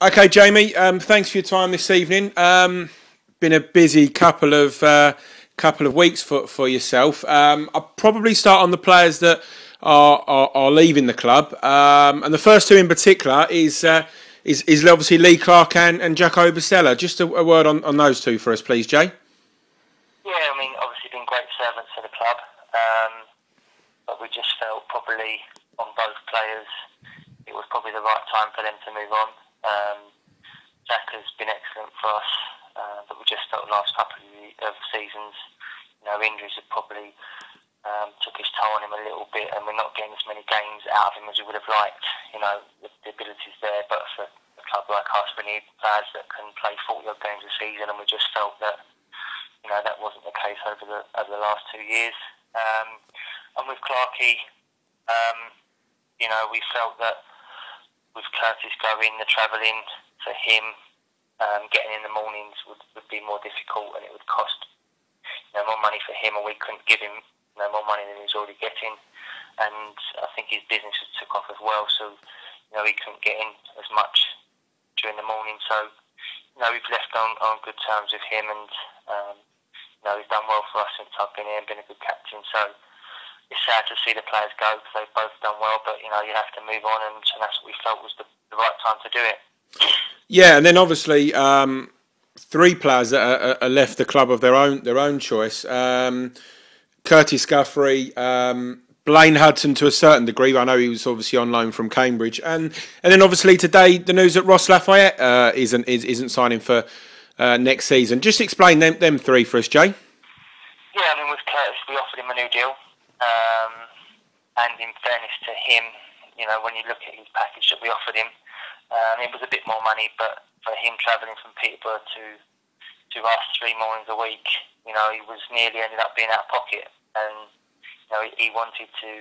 Okay, Jamie. Thanks for your time this evening. Been a busy couple of weeks for yourself. I'll probably start on the players that are leaving the club, and the first two in particular is obviously Lee Clark and Jacko Bacela. Just a word on those two for us, please, Jay. Yeah, I mean, obviously been great servants to the club, but we just felt probably on both players it was probably the right time for them to move on. Jack has been excellent for us, but we just felt the last couple of seasons, injuries have probably took his toll on him a little bit, and we're not getting as many games out of him as we would have liked. The ability's there, but for a club like us, we need players that can play 40-odd games a season, and we just felt that that wasn't the case over the last 2 years. And with Clarkey, we felt that with Curtis going, the travelling for him, getting in the mornings would be more difficult, and it would cost more money for him, and we couldn't give him more money than he was already getting. And I think his business took off as well, so he couldn't get in as much during the morning. So we've left on good terms with him, and he's done well for us since I've been here and been a good captain. So it's sad to see the players go because they've both done well, but you have to move on, and that's what we felt was the right time to do it. Yeah, and then obviously three players that are left the club of their own choice. Curtis Caffrey, Blaine Hudson to a certain degree. I know he was obviously on loan from Cambridge, and then obviously today the news that Ross Lafayette isn't signing for next season. Just explain them three for us, Jay. Yeah, I mean with Curtis we offered him a new deal, and in fairness to him, when you look at his package that we offered him, it was a bit more money, but for him travelling from Peterborough to us 3 mornings a week, he was nearly ended up being out of pocket, and he wanted to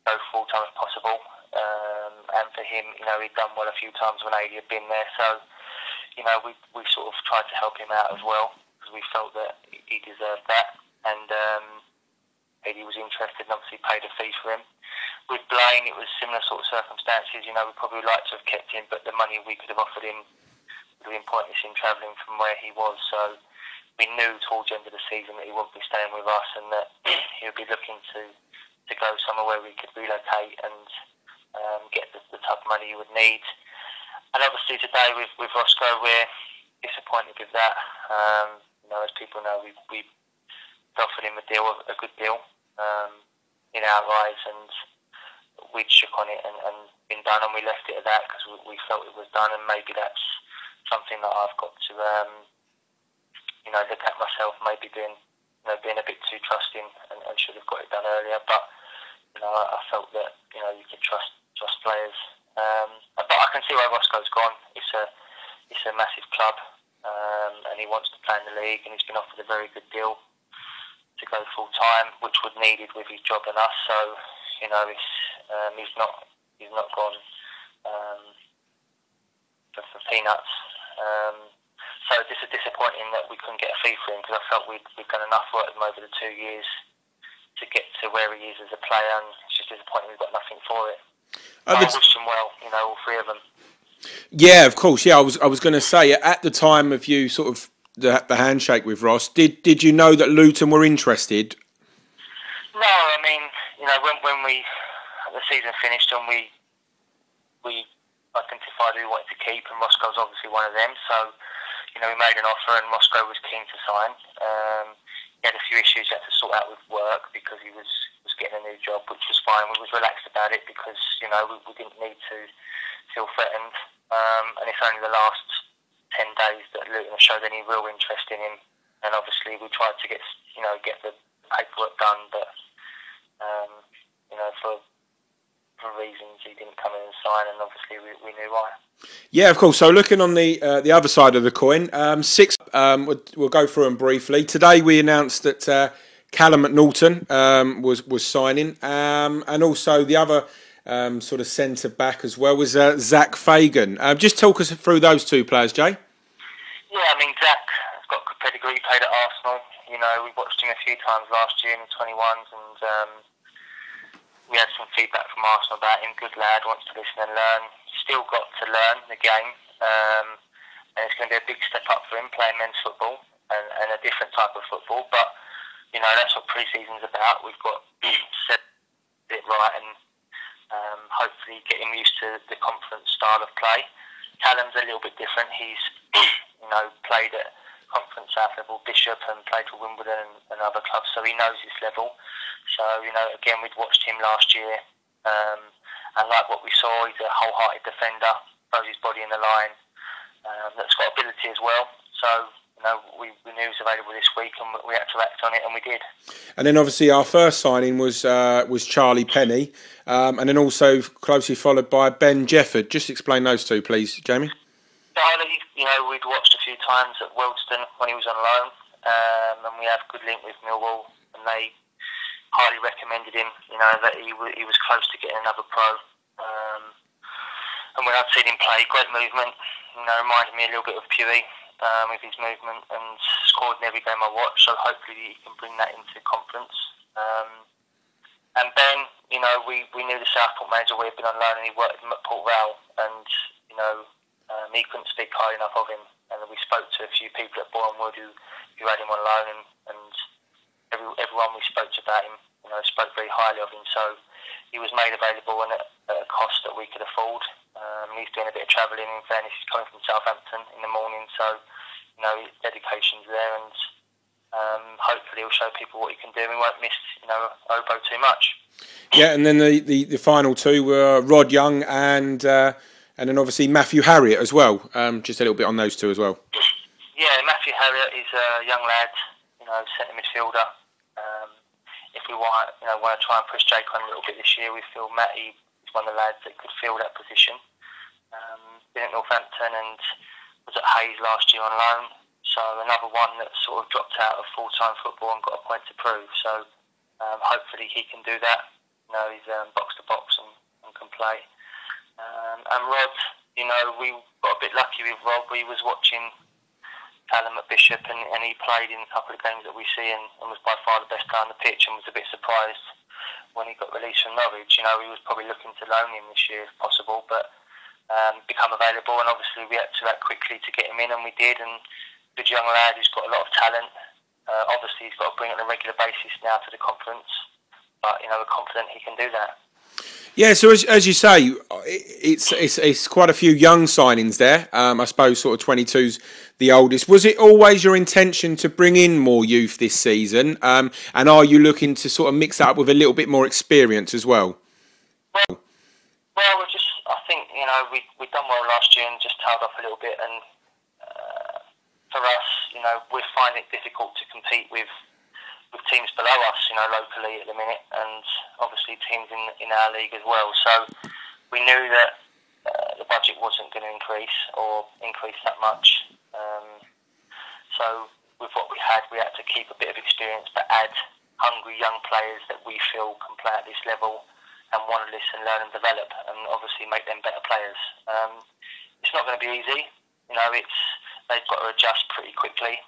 go full time if possible, and for him, he'd done well a few times when AD had been there, so we sort of tried to help him out as well because we felt that he deserved that, and AD was interested and obviously paid a fee for him. With Blaine, it was similar sort of circumstances. We probably would like to have kept him, but the money we could have offered him would have been pointless in travelling from where he was. So we knew towards the end of the season that he wouldn't be staying with us, and that he would be looking to go somewhere where we could relocate and get the type of money you would need. And obviously today with Roscoe, we're disappointed with that. As people know, we offered him a good deal in our eyes, and we'd shook on it and been done, and we left it at that because we felt it was done, and maybe that's something that I've got to look at myself, maybe being a bit too trusting and should have got it done earlier, but I felt that you could trust players, but I can see why Roscoe's gone. It's a massive club, and he wants to play in the league, and he's been offered a very good deal to go full time, which was needed with his job and us. So he's not gone for peanuts. So this is disappointing that we couldn't get a fee for him, because I felt we'd done enough work with him over the 2 years to get to where he is as a player, and it's just disappointing we've got nothing for it. I wish him well, all three of them. Yeah, of course. Yeah, I was going to say at the time of you sort of the handshake with Ross, did you know that Luton were interested? No, I mean, when the season finished and we identified who we wanted to keep, and Roscoe was obviously one of them. So, we made an offer, and Roscoe was keen to sign. He had a few issues he had to sort out with work because he was getting a new job, which was fine. We was relaxed about it because we didn't need to feel threatened. And it's only the last 10 days that Luton have showed any real interest in him, and obviously we tried to get the paperwork done, but for reasons he didn't come in and sign, and obviously we knew why. Yeah, of course. So looking on the other side of the coin, we'll go through them briefly. Today we announced that Callum McNaughton was signing, and also the other sort of centre back as well was Zach Fagan. Just talk us through those two players, Jay. Yeah, I mean Zach has got good pedigree. He played at Arsenal. We watched him a few times last year in the 21s, and we had some feedback from Arsenal about him. Good lad, wants to listen and learn. still got to learn the game, and it's going to be a big step up for him playing men's football and a different type of football. But you know, that's what pre-season's about. We've got to set it right and hopefully get him used to the conference style of play. Callum's a little bit different. He's played at conference south level, Bishop, and played for Wimbledon and other clubs, so he knows his level. So again, we'd watched him last year, and like what we saw, he's a wholehearted defender, throws his body in the line. That's got ability as well. So we knew he was available this week, and we had to act on it, and we did. And then obviously our first signing was Charlie Penny, and then also closely followed by Ben Jefford. Just explain those two, please, Jamie. Charlie, we'd watched a few times at Wealdstone when he was on loan, and we have a good link with Millwall, and they highly recommended him. That he was close to getting another pro, and when I'd seen him play, great movement. Reminded me a little bit of Pewey. With his movement, and scored in every game I watched, so hopefully he can bring that into conference. And Ben, we knew the Southport manager. We'd been on loan, and he worked with him at Port Vale, and he couldn't speak high enough of him. And we spoke to a few people at Boreham Wood who had him on loan, and everyone we spoke to about him, spoke very highly of him. So he was made available and at a cost that we could afford. He's doing a bit of travelling. In fairness, he's coming from Southampton in the morning, so his dedication's there, and hopefully he'll show people what he can do. We won't miss Obo too much. Yeah, and then the final two were Rod Young and then obviously Matthew Harriott as well. Just a little bit on those two as well. Yeah, Matthew Harriott is a young lad, centre midfielder. If we want to try and push Jacko on a little bit this year, we feel Matty is one of the lads that could fill that position. Been at Northampton and was at Hayes last year on loan, so another one that sort of dropped out of full-time football and got a point to prove. So hopefully he can do that. He's box to box and can play. And Rod, we got a bit lucky with Rod. We was watching Callum at Bishop, and he played in a couple of games that we see, and was by far the best player on the pitch, and was a bit surprised when he got released from Norwich. We was probably looking to loan him this year if possible, but become available, and obviously we had to act quickly to get him in, and we did. And good young lad who's got a lot of talent. Obviously he's got to bring it on a regular basis now to the conference, but we're confident he can do that. Yeah, so as you say, it's quite a few young signings there. I suppose sort of 22's the oldest. Was it always your intention to bring in more youth this season? And are you looking to sort of mix that up with a little bit more experience as well? Well, I think we've done well last year and just tailed off a little bit. And for us, we're finding it difficult to compete with teams below us, locally at the minute, and obviously teams in our league as well. So we knew that the budget wasn't going to increase that much. So with what we had to keep a bit of experience, but add hungry young players that we feel can play at this level and want to listen, learn and develop, and obviously make them better players. It's not going to be easy. They've got to adjust pretty quickly.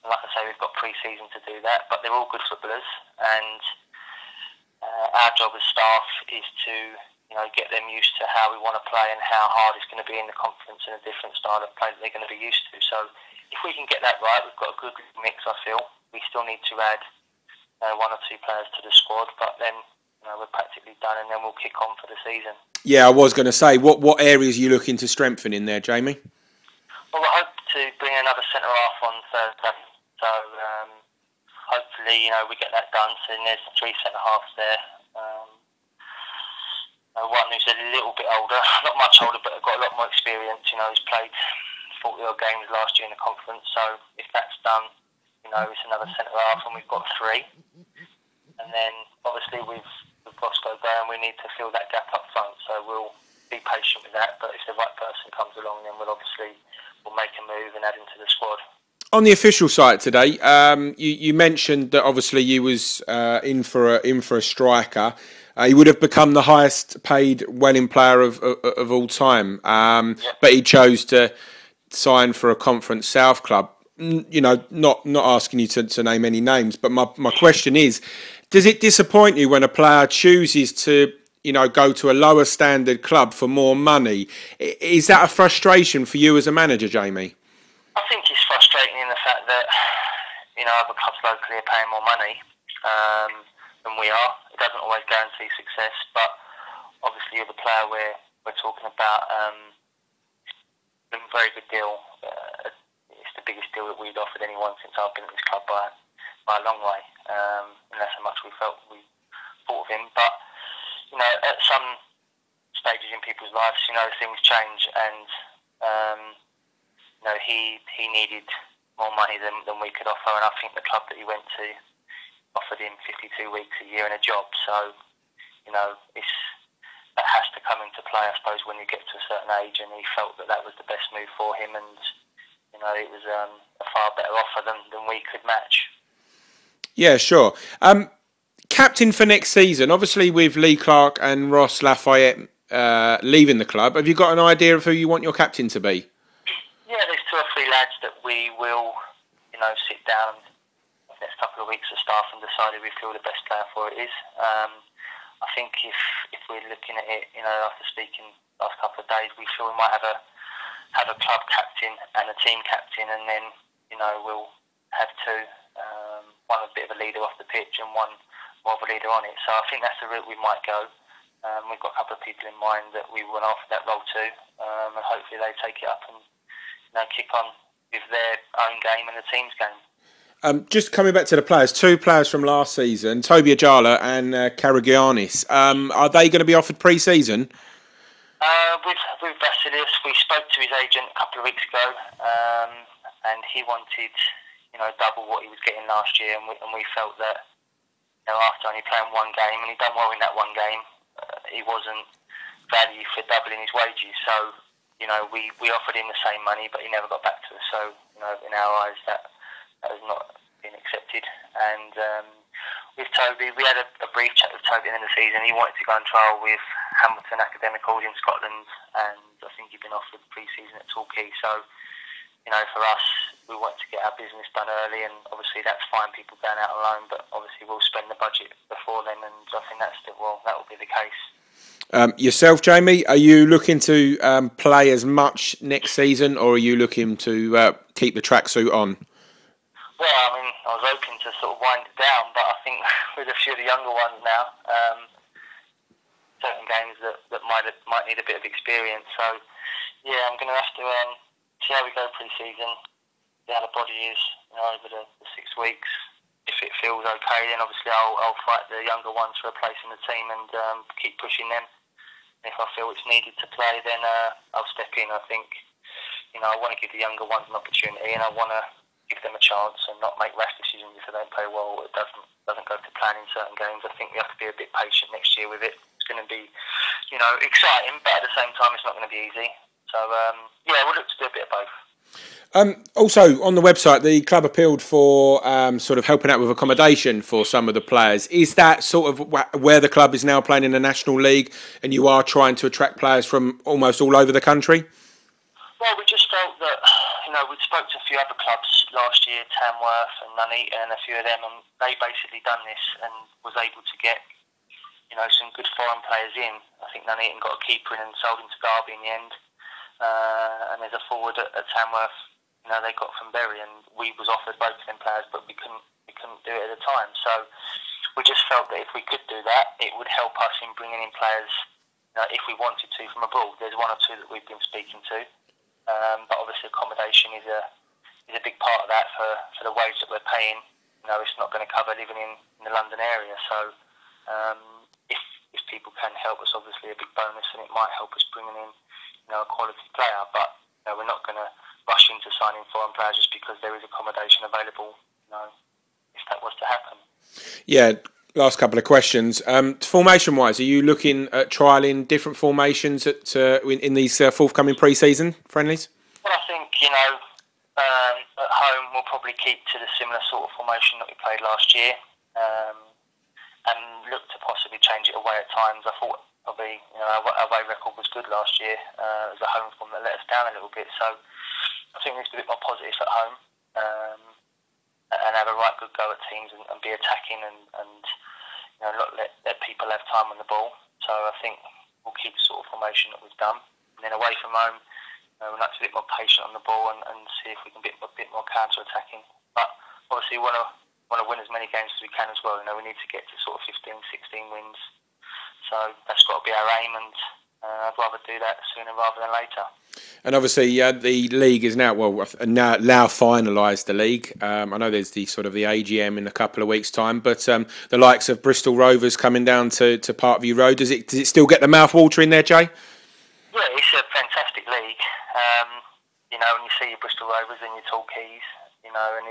Like I say, we've got pre-season to do that, but they're all good footballers, and our job as staff is to get them used to how we want to play and how hard it's going to be in the conference and a different style of play that they're going to be used to. So if we can get that right, we've got a good mix, I feel. We still need to add one or two players to the squad, but then we're practically done, and then we'll kick on for the season. Yeah, I was going to say, what areas are you looking to strengthen in there, Jamie? Well, I hope to bring another centre-half on Thursday. So hopefully, we get that done. So there's 3 centre-halves there. One who's a little bit older, not much older, but got a lot more experience. He's played 40-odd games last year in the conference. So if that's done, it's another centre-half, and we've got 3. And then obviously with Bosco going, we need to fill that gap up front. So we'll be patient with that. But if the right person comes along, then we'll make a move and add him to the squad. On the official site today, you mentioned that obviously you was in for a striker. He would have become the highest paid Welling player of all time, but he chose to sign for a Conference South club. Not asking you to name any names, but my question is, does it disappoint you when a player chooses to go to a lower standard club for more money. Is that a frustration for you as a manager, Jamie? I think it's frustrating in the fact that other clubs locally are paying more money than we are. It doesn't always guarantee success, but obviously you're the player we're talking about. A very good deal. It's the biggest deal that we'd offered anyone since I've been at this club by a long way. And that's how much we felt we thought of him. But at some stages in people's lives, things change, and he needed more money than we could offer, and I think the club that he went to offered him 52 weeks a year and a job. So that has to come into play, I suppose, when you get to a certain age, and he felt that was the best move for him, and it was a far better offer than we could match. Yeah, sure. Captain for next season, obviously with Lee Clark and Ross Lafayette leaving the club, have you got an idea of who you want your captain to be? Yeah, there's 2 or 3 lads that we will, sit down in the next couple of weeks of staff and decide who we feel the best player for it is. I think if we're looking at it, after speaking the last couple of days, we feel we might have a club captain and a team captain, and then we'll have 2, one a bit of a leader off the pitch and one more of a leader on it. So I think that's the route we might go. We've got a couple of people in mind that we want to offer that role to, and hopefully they take it up and kick on with their own game and the team's game. Just coming back to the players, 2 players from last season, Toby Bacela and Karagiannis. Are they going to be offered pre-season? With Bacela, we spoke to his agent a couple of weeks ago, and he wanted double what he was getting last year, and we felt that after only playing 1 game, and he done well in that 1 game, he wasn't value for doubling his wages. So we offered him the same money, but he never got back to us. So in our eyes, that has not been accepted. And with Toby, we had a brief chat with Toby at the end of the season. He wanted to go on trial with Hamilton Academicals in Scotland, and I think he'd been offered pre-season at Torquay. So for us, we want to get our business done early, and obviously that's fine, people going out on loan, but obviously we'll spend the budget before then, and I think that will be the case. Yourself, Jamie, are you looking to play as much next season, or are you looking to keep the tracksuit on? Well, I was hoping to sort of wind it down, but I think with a few of the younger ones now, certain games that might need a bit of experience. So, yeah, I'm going to have to see how we go pre-season, see how the body is over the 6 weeks. If it feels okay, then obviously I'll fight the younger ones for a place in the team and keep pushing them. If I feel it's needed to play, then I'll step in. I think I want to give the younger ones an opportunity, and I want to give them a chance and not make rash decisions if they don't play well or it doesn't go to plan in certain games. I think we have to be a bit patient next year with it. It's going to be exciting, but at the same time it's not going to be easy. So we'll look to do a bit of both. Also, on the website, the club appealed for sort of helping out with accommodation for some of the players. Is that sort of where the club is now playing in the National League, and you are trying to attract players from almost all over the country? Well, we just felt that, we'd spoke to a few other clubs last year, Tamworth and Nuneaton and a few of them, and they basically done this and was able to get, some good foreign players in. I think Nuneaton got a keeper in and sold him to Derby in the end. And there's a forward at Tamworth, they got from Bury, and we was offered both of them players, but we couldn't do it at the time. So we just felt that if we could do that, it would help us in bringing in players, if we wanted to, from abroad. There's 1 or 2 that we've been speaking to, but obviously accommodation is a big part of that for the wage that we're paying. It's not going to cover living in the London area. So if people can help us, obviously a big bonus, and it might help us bringing in a quality player, but we're not going to rush into signing foreign players just because there is accommodation available, if that was to happen. Yeah, last couple of questions. Formation-wise, are you looking at trialling different formations in these forthcoming pre-season friendlies? Well, I think, at home we'll probably keep to the similar sort of formation that we played last year, and look to possibly change it away at times. I thought probably, our away record was good last year. It was a home form that let us down a little bit, so I think we need to be a bit more positive at home, and have a right good go at teams and be attacking and not let people have time on the ball. So I think we'll keep the sort of formation that we've done. And then away from home, we'll like to be a bit more patient on the ball and see if we can be a bit more counter-attacking. But obviously we want to win as many games as we can as well. We need to get to sort of 15, 16 wins. So that's got to be our aim, and I'd rather do that sooner rather than later. And obviously, the league is now now finalised. The league. I know there's the sort of the AGM in a couple of weeks' time, but the likes of Bristol Rovers coming down to Parkview Road. Does it still get the mouth watering there, Jay? Yeah, it's a fantastic league. When you see your Bristol Rovers and your Torquays, and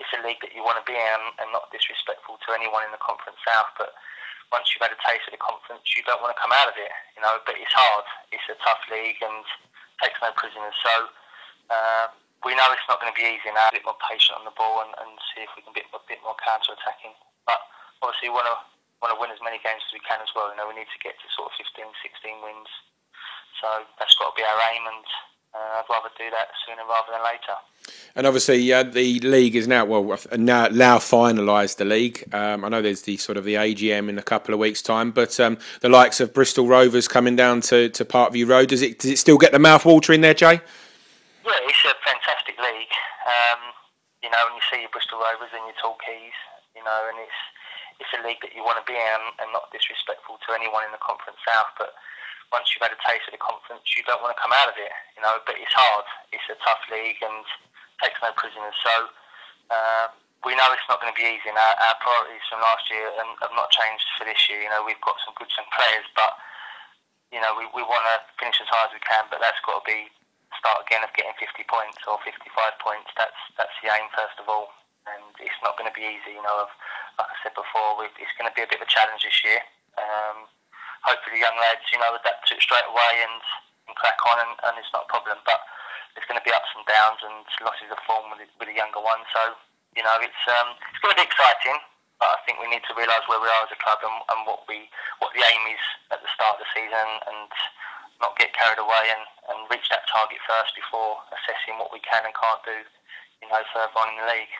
it's a league that you want to be in, and not disrespectful to anyone in the Conference South, but once you've had a taste of the conference, you don't want to come out of it, but it's hard. It's a tough league and takes no prisoners. So we know it's not going to be easy now. A bit more patient on the ball and see if we can be a bit more counter-attacking. But obviously we want to win as many games as we can as well. We need to get to sort of 15, 16 wins. So that's got to be our aim, and I'd rather do that sooner rather than later. And obviously, the league is now now finalised. The league. I know there's the sort of the AGM in a couple of weeks' time, but the likes of Bristol Rovers coming down to Parkview Road. Does it still get the mouth watering there, Jay? Yeah, it's a fantastic league. When you see your Bristol Rovers and your Torquays, and it's a league that you want to be in, and not disrespectful to anyone in the Conference South, but once you've had a taste of the conference, you don't want to come out of it, but it's hard. It's a tough league and takes no prisoners. So we know it's not going to be easy. And our priorities from last year have not changed for this year. We've got some good young players, but we want to finish as high as we can. But that's got to be start again of getting 50 points or 55 points. That's the aim first of all, and it's not going to be easy. Like I said before, it's going to be a bit of a challenge this year. Hopefully the young lads, adapt to it straight away and crack on, and it's not a problem. But there's going to be ups and downs and losses of form with the younger ones. So, it's going to be exciting. But I think we need to realise where we are as a club and what the aim is at the start of the season, and not get carried away and reach that target first before assessing what we can and can't do, further on in the league.